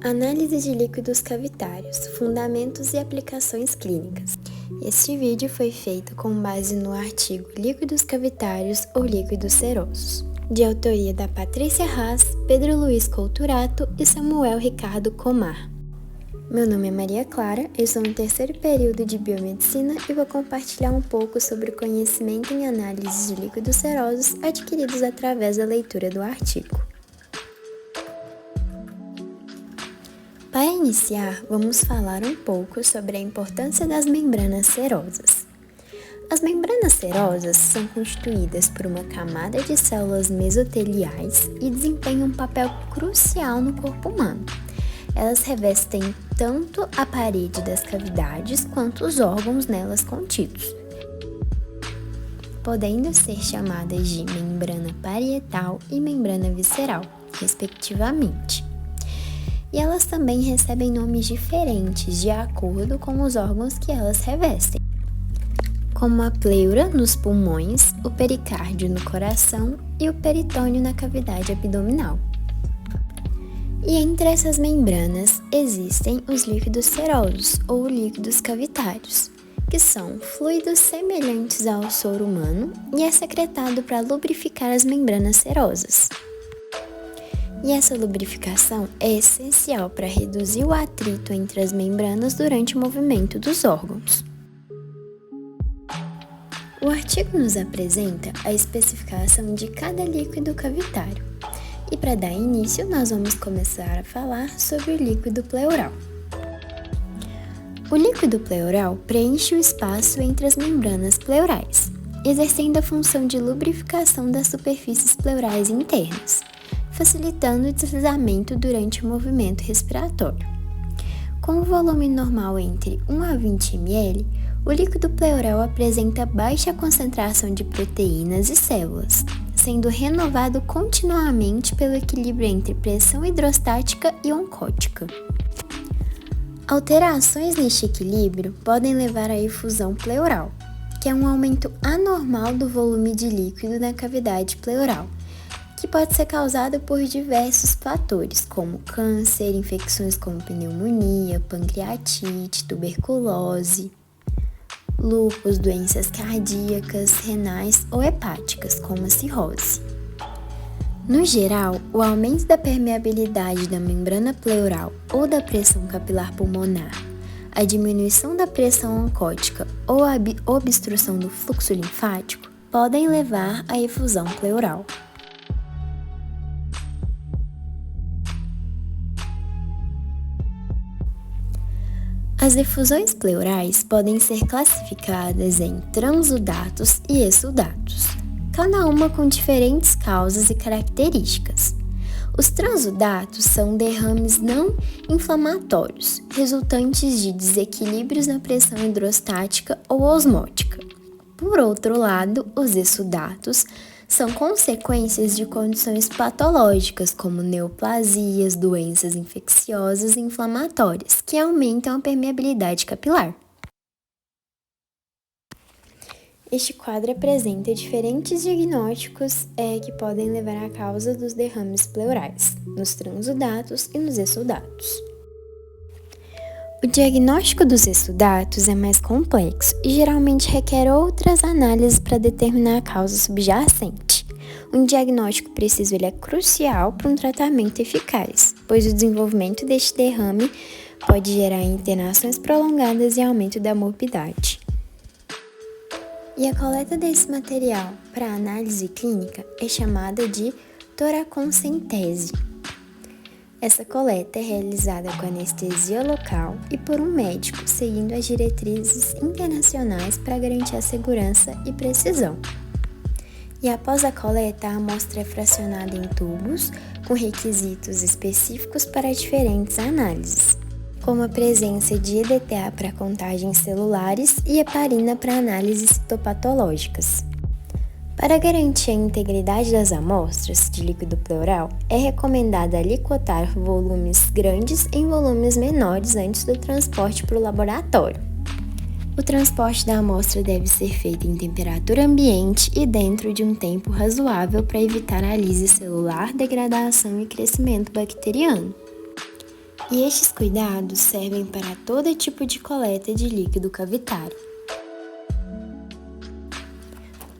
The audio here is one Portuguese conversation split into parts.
Análise de líquidos cavitários, fundamentos e aplicações clínicas. Este vídeo foi feito com base no artigo Líquidos cavitários ou líquidos serosos, de autoria da Patrícia Haas, Pedro Luiz Couturato e Samuel Ricardo Comar. Meu nome é Maria Clara, eu sou no terceiro período de Biomedicina e vou compartilhar um pouco sobre o conhecimento em análise de líquidos serosos adquiridos através da leitura do artigo. Para iniciar, vamos falar um pouco sobre a importância das membranas serosas. As membranas serosas são constituídas por uma camada de células mesoteliais e desempenham um papel crucial no corpo humano. Elas revestem tanto a parede das cavidades quanto os órgãos nelas contidos, podendo ser chamadas de membrana parietal e membrana visceral, respectivamente. E elas também recebem nomes diferentes de acordo com os órgãos que elas revestem, como a pleura nos pulmões, o pericárdio no coração e o peritônio na cavidade abdominal. E entre essas membranas existem os líquidos serosos ou líquidos cavitários, que são fluidos semelhantes ao soro humano e é secretado para lubrificar as membranas serosas. E essa lubrificação é essencial para reduzir o atrito entre as membranas durante o movimento dos órgãos. O artigo nos apresenta a especificação de cada líquido cavitário. E para dar início, nós vamos começar a falar sobre o líquido pleural. O líquido pleural preenche o espaço entre as membranas pleurais, exercendo a função de lubrificação das superfícies pleurais internas, facilitando o deslizamento durante o movimento respiratório. Com o volume normal entre 1 a 20 ml, o líquido pleural apresenta baixa concentração de proteínas e células, sendo renovado continuamente pelo equilíbrio entre pressão hidrostática e oncótica. Alterações neste equilíbrio podem levar à efusão pleural, que é um aumento anormal do volume de líquido na cavidade pleural, que pode ser causado por diversos fatores, como câncer, infecções como pneumonia, pancreatite, tuberculose, lúpus, doenças cardíacas, renais ou hepáticas, como a cirrose. No geral, o aumento da permeabilidade da membrana pleural ou da pressão capilar pulmonar, a diminuição da pressão oncótica ou a obstrução do fluxo linfático podem levar à efusão pleural. As efusões pleurais podem ser classificadas em transudatos e exsudatos, cada uma com diferentes causas e características. Os transudatos são derrames não inflamatórios, resultantes de desequilíbrios na pressão hidrostática ou osmótica. Por outro lado, os exsudatos são consequências de condições patológicas, como neoplasias, doenças infecciosas e inflamatórias, que aumentam a permeabilidade capilar. Este quadro apresenta diferentes diagnósticos que podem levar à causa dos derrames pleurais, nos transudatos e nos exsudatos. O diagnóstico dos exsudatos é mais complexo e geralmente requer outras análises para determinar a causa subjacente. Um diagnóstico preciso é crucial para um tratamento eficaz, pois o desenvolvimento deste derrame pode gerar internações prolongadas e aumento da morbidade. E a coleta desse material para análise clínica é chamada de toracocentese. Essa coleta é realizada com anestesia local e por um médico, seguindo as diretrizes internacionais para garantir a segurança e precisão. E após a coleta, a amostra é fracionada em tubos com requisitos específicos para diferentes análises, como a presença de EDTA para contagens celulares e heparina para análises citopatológicas. Para garantir a integridade das amostras de líquido pleural, é recomendado aliquotar volumes grandes em volumes menores antes do transporte para o laboratório. O transporte da amostra deve ser feito em temperatura ambiente e dentro de um tempo razoável para evitar a lise celular, degradação e crescimento bacteriano. E estes cuidados servem para todo tipo de coleta de líquido cavitário.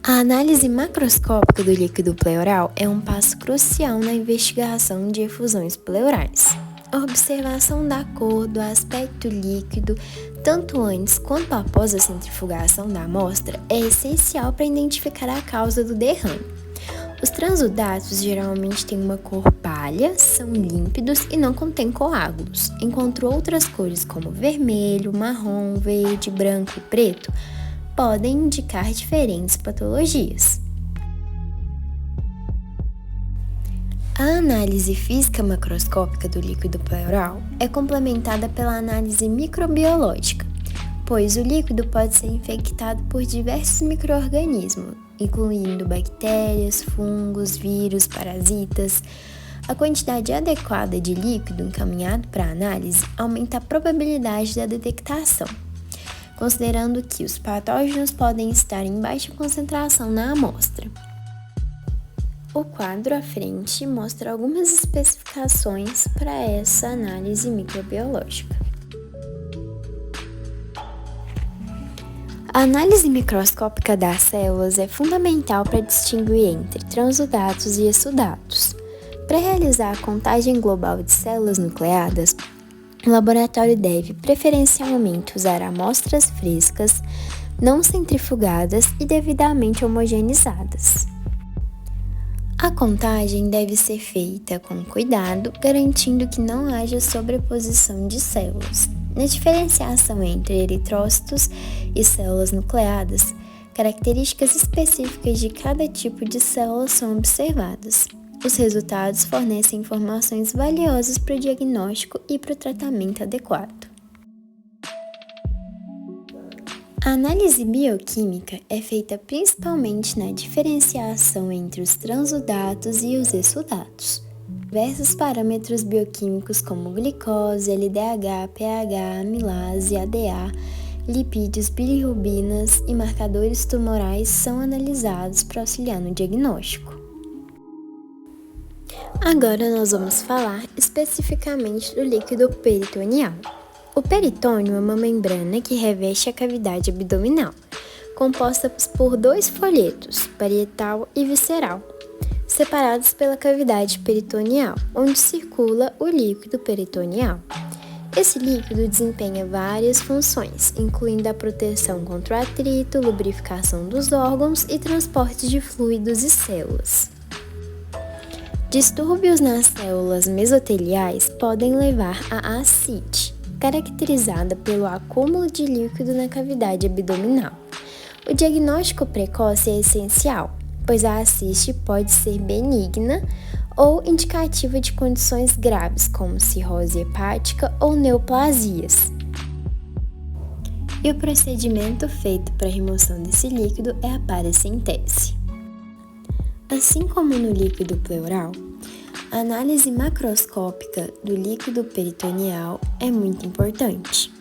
A análise macroscópica do líquido pleural é um passo crucial na investigação de efusões pleurais. A observação da cor, do aspecto líquido, tanto antes quanto após a centrifugação da amostra, é essencial para identificar a causa do derrame. Os transudatos geralmente têm uma cor pálida, são límpidos e não contêm coágulos, enquanto outras cores como vermelho, marrom, verde, branco e preto podem indicar diferentes patologias. A análise física macroscópica do líquido pleural é complementada pela análise microbiológica, pois o líquido pode ser infectado por diversos micro-organismos, incluindo bactérias, fungos, vírus, parasitas. A quantidade adequada de líquido encaminhado para a análise aumenta a probabilidade da detectação, considerando que os patógenos podem estar em baixa concentração na amostra. O quadro à frente mostra algumas especificações para essa análise microbiológica. A análise microscópica das células é fundamental para distinguir entre transudatos e exsudatos. Para realizar a contagem global de células nucleadas, o laboratório deve preferencialmente usar amostras frescas, não centrifugadas e devidamente homogeneizadas. A contagem deve ser feita com cuidado, garantindo que não haja sobreposição de células. Na diferenciação entre eritrócitos e células nucleadas, características específicas de cada tipo de célula são observadas. Os resultados fornecem informações valiosas para o diagnóstico e para o tratamento adequado. A análise bioquímica é feita principalmente na diferenciação entre os transudatos e os exsudatos. Diversos parâmetros bioquímicos como glicose, LDH, pH, amilase, ADA, lipídios, bilirrubinas e marcadores tumorais são analisados para auxiliar no diagnóstico. Agora nós vamos falar especificamente do líquido peritoneal. O peritônio é uma membrana que reveste a cavidade abdominal, composta por dois folhetos, parietal e visceral, separados pela cavidade peritoneal, onde circula o líquido peritoneal. Esse líquido desempenha várias funções, incluindo a proteção contra o atrito, lubrificação dos órgãos e transporte de fluidos e células. Distúrbios nas células mesoteliais podem levar à ascite, caracterizada pelo acúmulo de líquido na cavidade abdominal. O diagnóstico precoce é essencial, pois a ascite pode ser benigna ou indicativa de condições graves, como cirrose hepática ou neoplasias. E o procedimento feito para a remoção desse líquido é a paracentese. Assim como no líquido pleural, a análise macroscópica do líquido peritoneal é muito importante.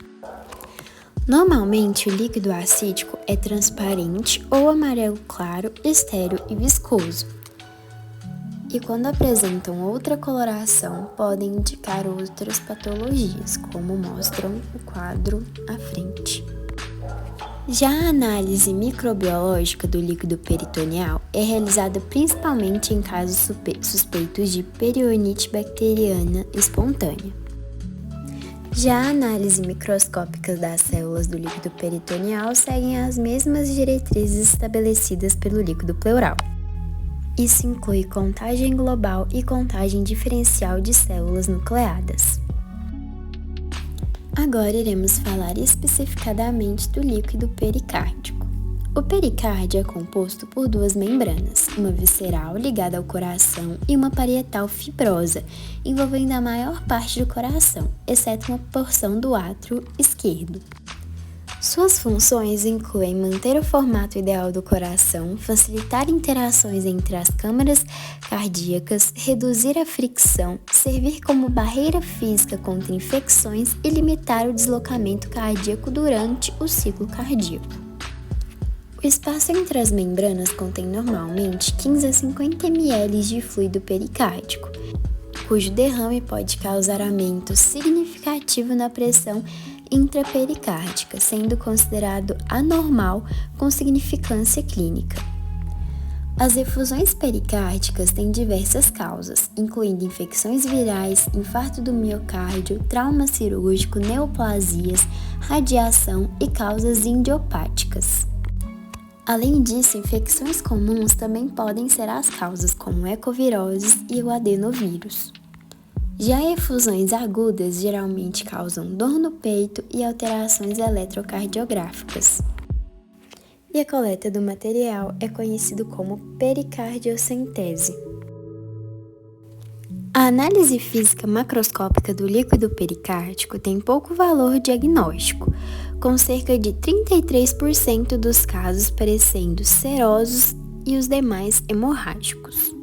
Normalmente, o líquido ascítico é transparente ou amarelo claro, estéril e viscoso. E quando apresentam outra coloração, podem indicar outras patologias, como mostram o quadro à frente. Já a análise microbiológica do líquido peritoneal é realizada principalmente em casos suspeitos de perionite bacteriana espontânea. Já a análise microscópica das células do líquido peritoneal seguem as mesmas diretrizes estabelecidas pelo líquido pleural. Isso inclui contagem global e contagem diferencial de células nucleadas. Agora iremos falar especificadamente do líquido pericárdico. O pericárdio é composto por duas membranas, uma visceral ligada ao coração e uma parietal fibrosa, envolvendo a maior parte do coração, exceto uma porção do átrio esquerdo. Suas funções incluem manter o formato ideal do coração, facilitar interações entre as câmaras cardíacas, reduzir a fricção, servir como barreira física contra infecções e limitar o deslocamento cardíaco durante o ciclo cardíaco. O espaço entre as membranas contém normalmente 15 a 50 ml de fluido pericárdico. cujo derrame pode causar aumento significativo na pressão intrapericárdica, sendo considerado anormal com significância clínica. As efusões pericárdicas têm diversas causas, incluindo infecções virais, infarto do miocárdio, trauma cirúrgico, neoplasias, radiação e causas idiopáticas. Além disso, infecções comuns também podem ser as causas, como ecoviroses e o adenovírus. Já efusões agudas geralmente causam dor no peito e alterações eletrocardiográficas. E a coleta do material é conhecido como pericardiocentese. A análise física macroscópica do líquido pericárdico tem pouco valor diagnóstico, com cerca de 33% dos casos parecendo serosos e os demais hemorrágicos.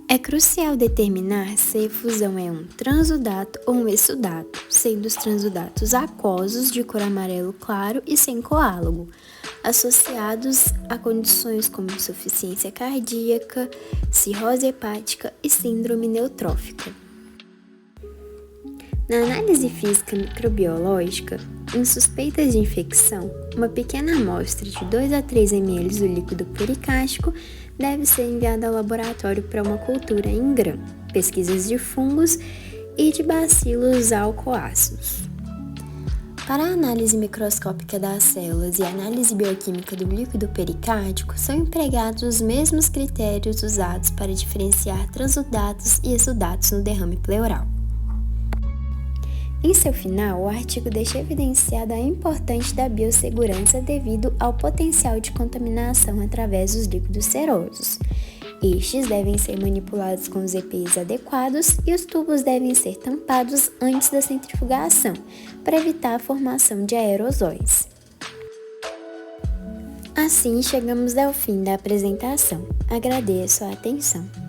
É crucial determinar se a efusão é um transudato ou um exsudato, sendo os transudatos aquosos de cor amarelo claro e sem coágulo, associados a condições como insuficiência cardíaca, cirrose hepática e síndrome neutrófica. Na análise física microbiológica, em suspeitas de infecção, uma pequena amostra de 2 a 3 ml do líquido pericárdico deve ser enviada ao laboratório para uma cultura em Gram, pesquisas de fungos e de bacilos alcoácidos. Para a análise microscópica das células e a análise bioquímica do líquido pericárdico, são empregados os mesmos critérios usados para diferenciar transudatos e exudatos no derrame pleural. Em seu final, o artigo deixa evidenciada a importância da biossegurança devido ao potencial de contaminação através dos líquidos serosos. Estes devem ser manipulados com os EPIs adequados e os tubos devem ser tampados antes da centrifugação, para evitar a formação de aerosóis. Assim, chegamos ao fim da apresentação. Agradeço a atenção.